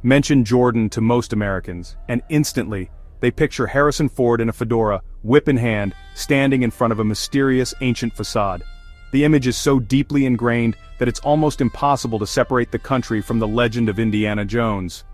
Mention Jordan to most Americans, and instantly, they picture Harrison Ford in a fedora, whip in hand, standing in front of a mysterious ancient facade. The image is so deeply ingrained that it's almost impossible to separate the country from the legend of Indiana Jones.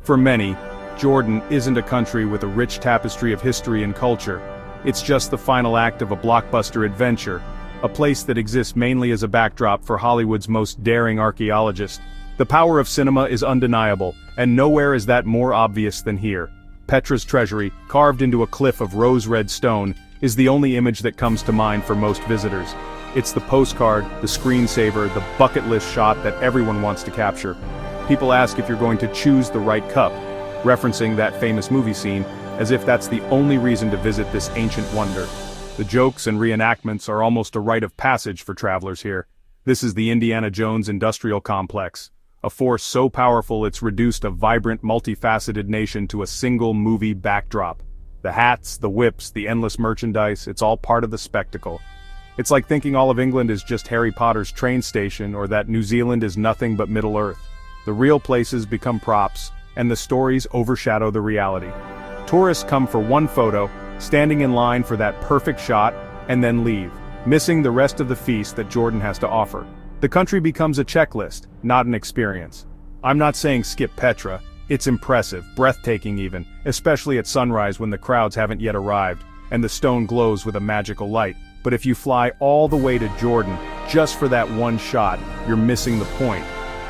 For many, Jordan isn't a country with a rich tapestry of history and culture. It's just the final act of a blockbuster adventure, a place that exists mainly as a backdrop for Hollywood's most daring archaeologists. The power of cinema is undeniable, and nowhere is that more obvious than here. Petra's treasury, carved into a cliff of rose-red stone, is the only image that comes to mind for most visitors. It's the postcard, the screensaver, the bucket list shot that everyone wants to capture. People ask if you're going to choose the right cup, referencing that famous movie scene, as if that's the only reason to visit this ancient wonder. The jokes and reenactments are almost a rite of passage for travelers here. This is the Indiana Jones Industrial Complex, a force so powerful it's reduced a vibrant, multifaceted nation to a single movie backdrop. The hats, the whips, the endless merchandise, it's all part of the spectacle. It's like thinking all of England is just Harry Potter's train station or that New Zealand is nothing but Middle-earth. The real places become props, and the stories overshadow the reality. Tourists come for one photo, standing in line for that perfect shot, and then leave, missing the rest of the feast that Jordan has to offer. The country becomes a checklist, not an experience. I'm not saying skip Petra. It's impressive, breathtaking even, especially at sunrise when the crowds haven't yet arrived, and the stone glows with a magical light. But if you fly all the way to Jordan, just for that one shot, you're missing the point.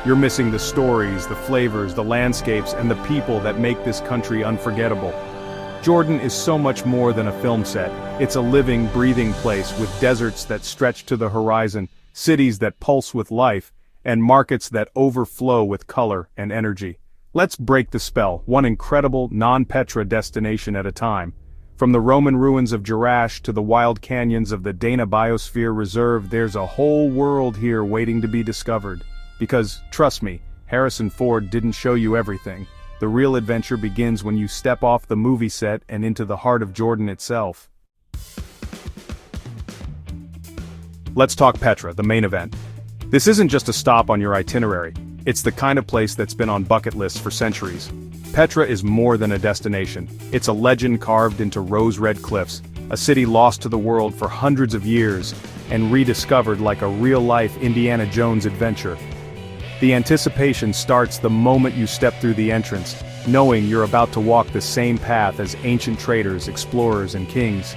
You're missing the stories, the flavors, the landscapes, and the people that make this country unforgettable. Jordan is so much more than a film set. It's a living, breathing place with deserts that stretch to the horizon, cities that pulse with life, and markets that overflow with color and energy. Let's break the spell, one incredible, non-Petra destination at a time. From the Roman ruins of Jerash to the wild canyons of the Dana Biosphere Reserve, there's a whole world here waiting to be discovered. Because, trust me, Harrison Ford didn't show you everything. The real adventure begins when you step off the movie set and into the heart of Jordan itself. Let's talk Petra, the main event. This isn't just a stop on your itinerary. It's the kind of place that's been on bucket lists for centuries. Petra is more than a destination. It's a legend carved into rose-red cliffs, a city lost to the world for hundreds of years, and rediscovered like a real-life Indiana Jones adventure. The anticipation starts the moment you step through the entrance, knowing you're about to walk the same path as ancient traders, explorers, and kings.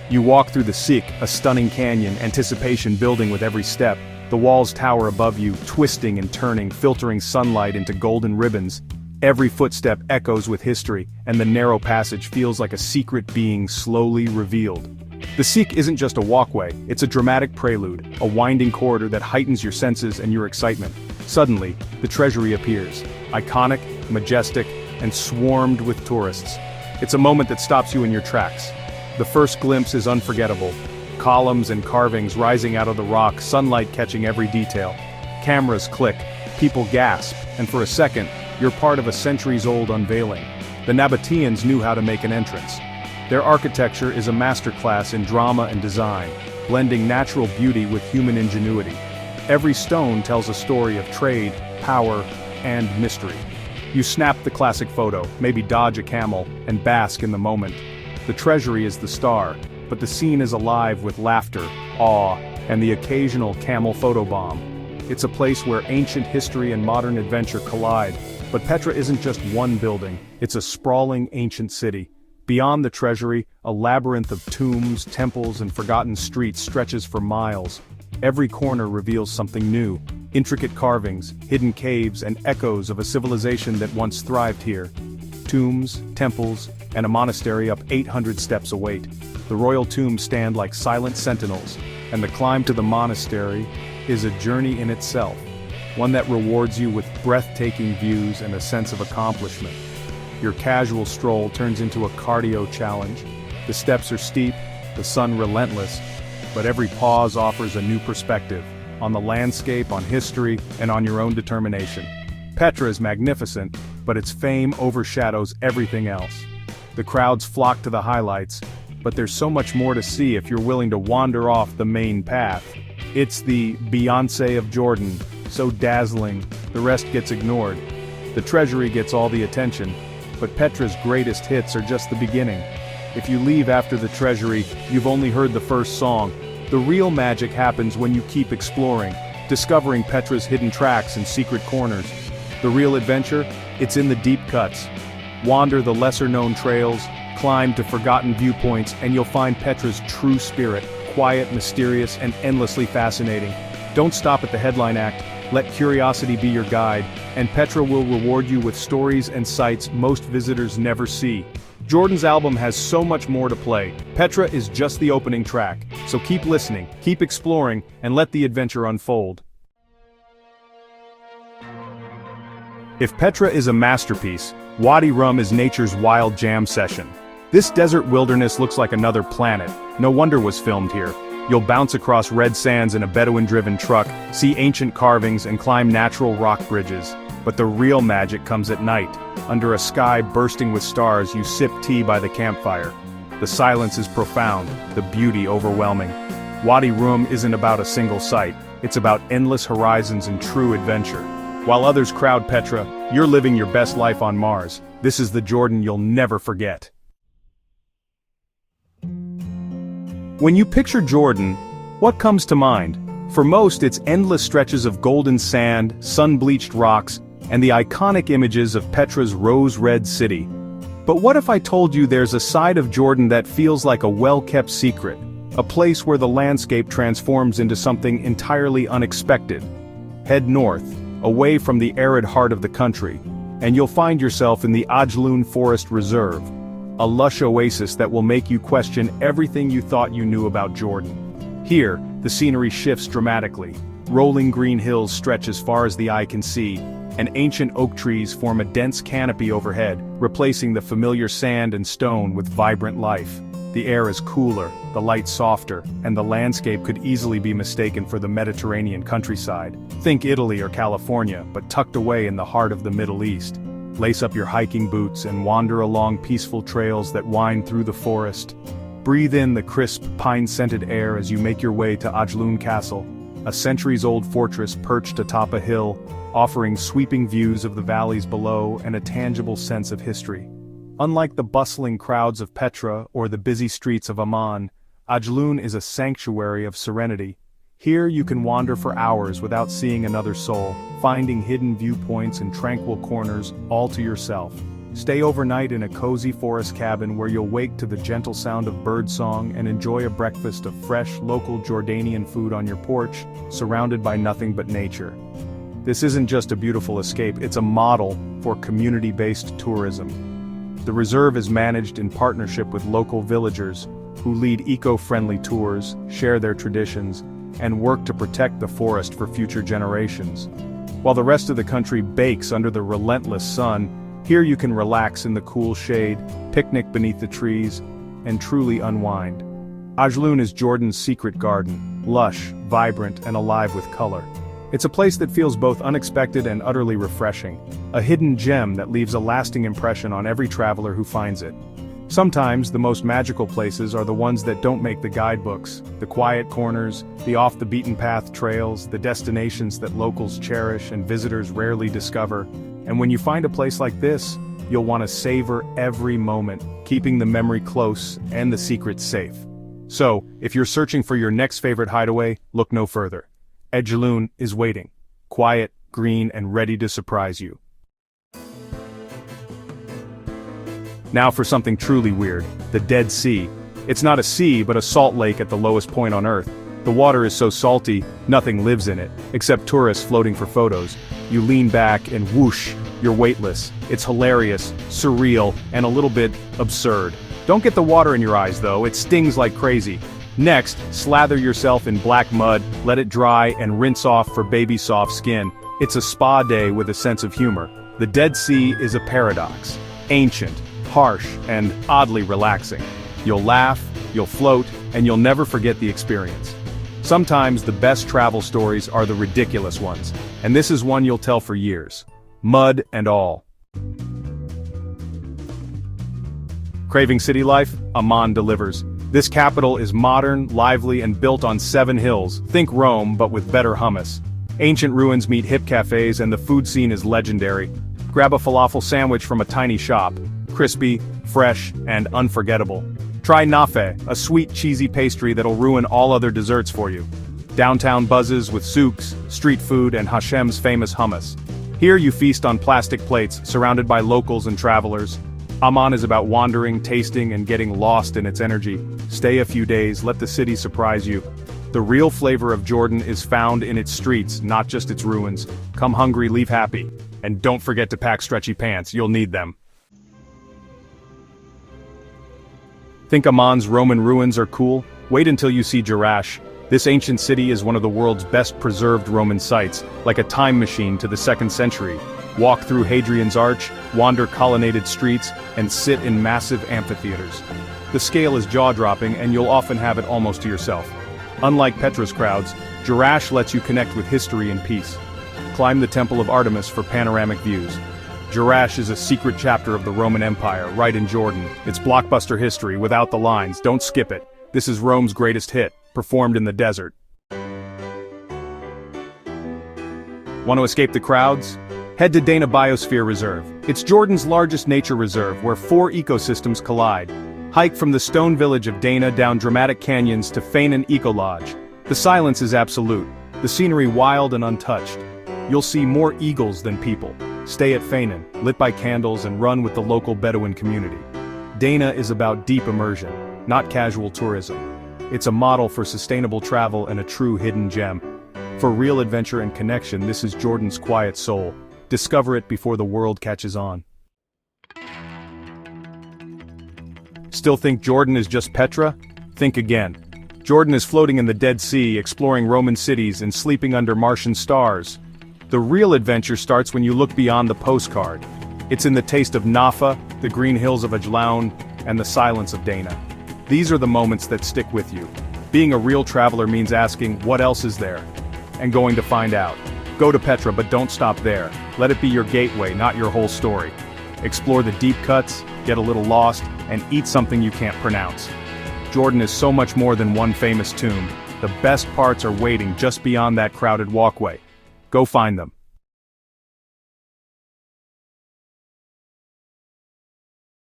You walk through the Sikh, a stunning canyon, anticipation building with every step. The walls tower above you, twisting and turning, filtering sunlight into golden ribbons. Every footstep echoes with history, and the narrow passage feels like a secret being slowly revealed. The Sikh isn't just a walkway, it's a dramatic prelude, a winding corridor that heightens your senses and your excitement. Suddenly, the treasury appears, iconic, majestic, and swarmed with tourists. It's a moment that stops you in your tracks. The first glimpse is unforgettable. Columns and carvings rising out of the rock, sunlight catching every detail. Cameras click, people gasp, and for a second, you're part of a centuries-old unveiling. The Nabateans knew how to make an entrance. Their architecture is a masterclass in drama and design, blending natural beauty with human ingenuity. Every stone tells a story of trade, power, and mystery. You snap the classic photo, maybe dodge a camel, and bask in the moment. The treasury is the star, but the scene is alive with laughter, awe, and the occasional camel photobomb. It's a place where ancient history and modern adventure collide. But Petra isn't just one building, it's a sprawling ancient city. Beyond the treasury, a labyrinth of tombs, temples, and forgotten streets stretches for miles. Every corner reveals something new, intricate carvings, hidden caves, and echoes of a civilization that once thrived here. Tombs, temples, and a monastery up 800 steps await. The royal tombs stand like silent sentinels, and the climb to the monastery is a journey in itself. One that rewards you with breathtaking views and a sense of accomplishment. Your casual stroll turns into a cardio challenge. The steps are steep, the sun relentless, but every pause offers a new perspective, on the landscape, on history, and on your own determination. Petra is magnificent, but its fame overshadows everything else. The crowds flock to the highlights, but there's so much more to see if you're willing to wander off the main path. It's the Beyoncé of Jordan, so dazzling, the rest gets ignored. The treasury gets all the attention, but Petra's greatest hits are just the beginning. If you leave after the treasury, you've only heard the first song. The real magic happens when you keep exploring, discovering Petra's hidden tracks and secret corners. The real adventure? It's in the deep cuts. Wander the lesser-known trails, climb to forgotten viewpoints, and you'll find Petra's true spirit, quiet, mysterious, and endlessly fascinating. Don't stop at the headline act, let curiosity be your guide, and Petra will reward you with stories and sights most visitors never see. Jordan's album has so much more to play. Petra is just the opening track, so keep listening, keep exploring, and let the adventure unfold. If Petra is a masterpiece, Wadi Rum is nature's wild jam session. This desert wilderness looks like another planet, no wonder was filmed here. You'll bounce across red sands in a Bedouin-driven truck, see ancient carvings and climb natural rock bridges. But the real magic comes at night. Under a sky bursting with stars, you sip tea by the campfire. The silence is profound, the beauty overwhelming. Wadi Rum isn't about a single sight, it's about endless horizons and true adventure. While others crowd Petra, you're living your best life on Mars. This is the Jordan you'll never forget. When you picture Jordan, what comes to mind? For most, it's endless stretches of golden sand, sun-bleached rocks, and the iconic images of Petra's rose-red city. But what if I told you there's a side of Jordan that feels like a well-kept secret, a place where the landscape transforms into something entirely unexpected? Head north, away from the arid heart of the country, and you'll find yourself in the Ajloon Forest Reserve, a lush oasis that will make you question everything you thought you knew about Jordan. Here, the scenery shifts dramatically. Rolling green hills stretch as far as the eye can see, and ancient oak trees form a dense canopy overhead, replacing the familiar sand and stone with vibrant life. The air is cooler, the light softer, and the landscape could easily be mistaken for the Mediterranean countryside. Think Italy or California, but tucked away in the heart of the Middle East. Lace up your hiking boots and wander along peaceful trails that wind through the forest. Breathe in the crisp, pine-scented air as you make your way to Ajloon Castle, a centuries-old fortress perched atop a hill, offering sweeping views of the valleys below and a tangible sense of history. Unlike the bustling crowds of Petra or the busy streets of Amman, Ajloon is a sanctuary of serenity. Here you can wander for hours without seeing another soul, finding hidden viewpoints and tranquil corners all to yourself. Stay overnight in a cozy forest cabin where you'll wake to the gentle sound of birdsong and enjoy a breakfast of fresh, local Jordanian food on your porch, surrounded by nothing but nature. This isn't just a beautiful escape, it's a model for community-based tourism. The reserve is managed in partnership with local villagers, who lead eco-friendly tours, share their traditions, and work to protect the forest for future generations. While the rest of the country bakes under the relentless sun, here you can relax in the cool shade, picnic beneath the trees, and truly unwind. Ajloon is Jordan's secret garden, lush, vibrant, and alive with color. It's a place that feels both unexpected and utterly refreshing, a hidden gem that leaves a lasting impression on every traveler who finds it. Sometimes the most magical places are the ones that don't make the guidebooks, the quiet corners, the off-the-beaten-path trails, the destinations that locals cherish and visitors rarely discover. And when you find a place like this, you'll want to savor every moment, keeping the memory close and the secrets safe. So, if you're searching for your next favorite hideaway, look no further. Ajloon is waiting, quiet, green, and ready to surprise you. Now for something truly weird, the Dead Sea. It's not a sea, but a salt lake at the lowest point on Earth. The water is so salty, nothing lives in it, except tourists floating for photos. You lean back and whoosh, you're weightless. It's hilarious, surreal, and a little bit absurd. Don't get the water in your eyes though, it stings like crazy. Next, slather yourself in black mud, let it dry, and rinse off for baby soft skin. It's a spa day with a sense of humor. The Dead Sea is a paradox. Ancient, harsh, and oddly relaxing. You'll laugh, you'll float, and you'll never forget the experience. Sometimes the best travel stories are the ridiculous ones, and this is one you'll tell for years. Mud and all. Craving city life? Amman delivers. This capital is modern, lively, and built on 7 hills. Think Rome, but with better hummus. Ancient ruins meet hip cafes, and the food scene is legendary. Grab a falafel sandwich from a tiny shop, crispy, fresh, and unforgettable. Try nafe, a sweet cheesy pastry that'll ruin all other desserts for you. Downtown buzzes with souks, street food, and Hashem's famous hummus. Here you feast on plastic plates, surrounded by locals and travelers. Amman is about wandering, tasting, and getting lost in its energy. Stay a few days, let the city surprise you. The real flavor of Jordan is found in its streets, not just its ruins. Come hungry, leave happy. And don't forget to pack stretchy pants, you'll need them. Think Amman's Roman ruins are cool? Wait until you see Jerash. This ancient city is one of the world's best preserved Roman sites, like a time machine to the 2nd century. Walk through Hadrian's Arch, wander colonnaded streets, and sit in massive amphitheaters. The scale is jaw-dropping, and you'll often have it almost to yourself. Unlike Petra's crowds, Jerash lets you connect with history and peace. Climb the Temple of Artemis for panoramic views. Jerash is a secret chapter of the Roman Empire, right in Jordan. It's blockbuster history without the lines, don't skip it. This is Rome's greatest hit, performed in the desert. Want to escape the crowds? Head to Dana Biosphere Reserve. It's Jordan's largest nature reserve where 4 ecosystems collide. Hike from the stone village of Dana down dramatic canyons to Fainan Eco Lodge. The silence is absolute, the scenery wild and untouched. You'll see more eagles than people. Stay at Fainan, lit by candles and run with the local Bedouin community. Dana is about deep immersion, not casual tourism. It's a model for sustainable travel and a true hidden gem. For real adventure and connection, this is Jordan's quiet soul. Discover it before the world catches on. Still think Jordan is just Petra? Think again. Jordan is floating in the Dead Sea, exploring Roman cities and sleeping under Martian stars. The real adventure starts when you look beyond the postcard. It's in the taste of Nafa, the green hills of Ajlaun, and the silence of Dana. These are the moments that stick with you. Being a real traveler means asking, what else is there? And going to find out. Go to Petra, but don't stop there. Let it be your gateway, not your whole story. Explore the deep cuts, get a little lost, and eat something you can't pronounce. Jordan is so much more than one famous tomb. The best parts are waiting just beyond that crowded walkway. Go find them.